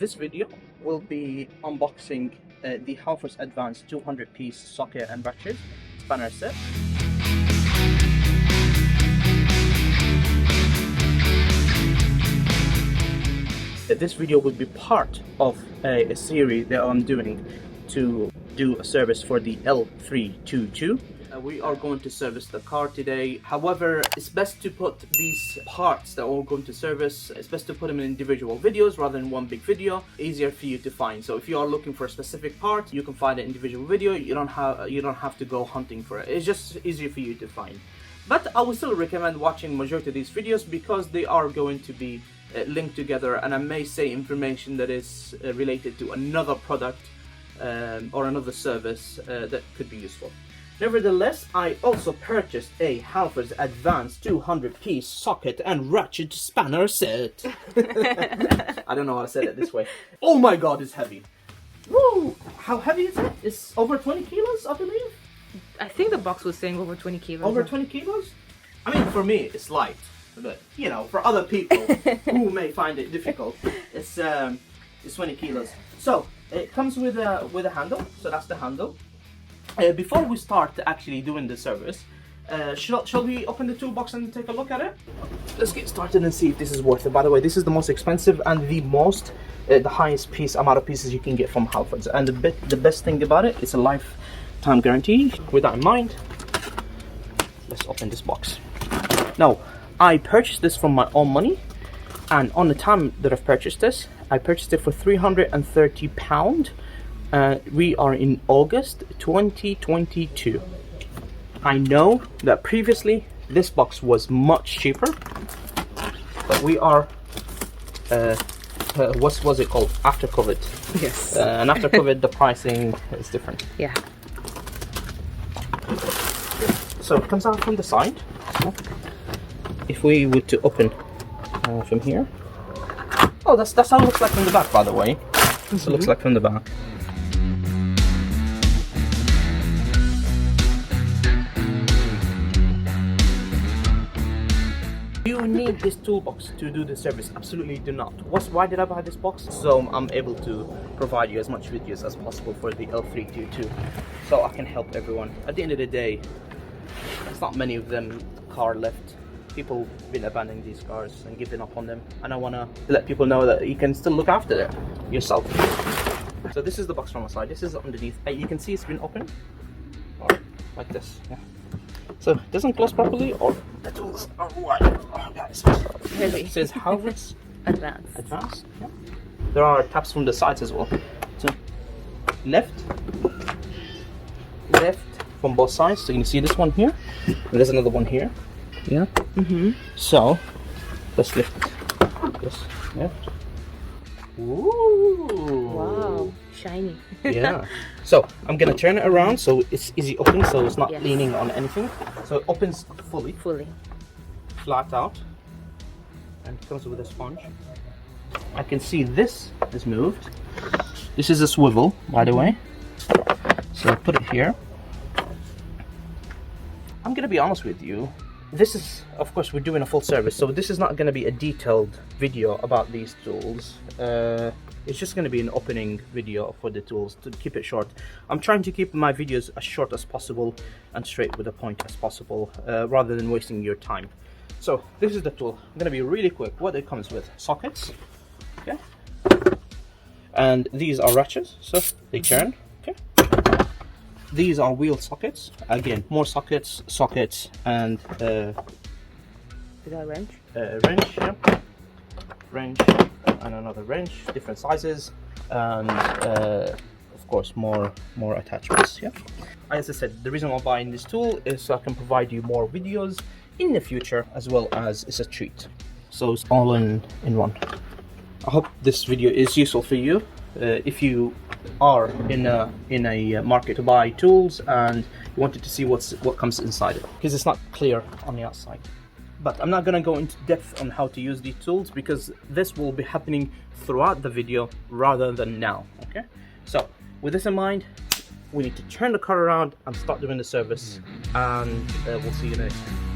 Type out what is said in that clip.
This video will be unboxing the Halfords Advanced 200-piece socket and ratchet spanner set. This video will be part of a series that I'm doing to do a service for the L322. We are going to service the car today. However, it's best to put these parts that we're going to service, it's best to put them in individual videos rather than one big video. Easier for you to find. So if you are looking for a specific part, you can find an individual video. You don't have to go hunting for it. It's just easier for you to find. But I would still recommend watching majority of these videos because they are going to be linked together, and I may say information that is related to another product or another service that could be useful. Nevertheless, I also purchased a Halfords Advanced 200-piece socket and ratchet spanner set. I don't know how I said it this way. Oh my god, it's heavy. Woo! How heavy is it? It's over 20 kilos, I believe. I think the box was saying over 20 kilos. Over 20 kilos? I mean, for me, it's light. But, you know, for other people who may find it difficult, it's 20 kilos. So, it comes with a handle. So that's the handle. Before we start actually doing the service, shall we open the toolbox and take a look at it? Let's get started and see if this is worth it. By the way, this is the most expensive and the highest amount of pieces you can get from Halfords. And the best thing about it, it's a lifetime guarantee. With that in mind, let's open this box. Now, I purchased this from my own money, and on the time that I've purchased this, I purchased it for £330. We are in August 2022. I know that previously this box was much cheaper, but we are what was it called? After COVID. Yes. And after COVID, the pricing is different. Yeah. So it comes out from the side. So if we were to open from here, oh, that's how it looks like from the back, by the way. This looks like from the back. Do you need this toolbox to do the service? Absolutely do not. Why did I buy this box? So I'm able to provide you as much videos as possible for the L322, so I can help everyone. At the end of the day, there's not many of them car left. People have been abandoning these cars and giving up on them, and I want to let people know that you can still look after it yourself. So this is the box from the side. This is underneath. You can see it's been opened, or like this. Yeah. So it doesn't close properly, or the tools are wide. Oh guys, Heavy. It says Halfords Advanced. Advanced. Yeah. There are tabs from the sides as well. So left from both sides. So you can see this one here, and there's another one here. Yeah. So let's lift this. Left. Ooh. Wow. Shiny. Yeah. So I'm gonna turn it around so it's easy opening, so it's not Yes. leaning on anything. So it opens fully, flat out, and it comes with a sponge. I can see this is moved. This is a swivel, by the way. So put it here. I'm gonna be honest with you. This is, of course, we're doing a full service, so this is not going to be a detailed video about these tools. It's just going to be an opening video for the tools to keep it short. I'm trying to keep my videos as short as possible and straight with the point as possible, rather than wasting your time. So this is the tool. I'm going to be really quick. What it comes with: sockets, okay, and these are ratchets, so they turn. Okay. These are wheel sockets. Again, more sockets, and Is that a wrench? wrench, yeah. Wrench, and another wrench, different sizes, and of course more attachments. Yeah. As I said, the reason I'm buying this tool is so I can provide you more videos in the future, as well as it's a treat. So it's all in one. I hope this video is useful for you. If you are in a market to buy tools and you wanted to see what comes inside it, because it's not clear on the outside. But I'm not going to go into depth on how to use these tools, because this will be happening throughout the video rather than now. Okay, so with this in mind, we need to turn the car around and start doing the service, and we'll see you next time.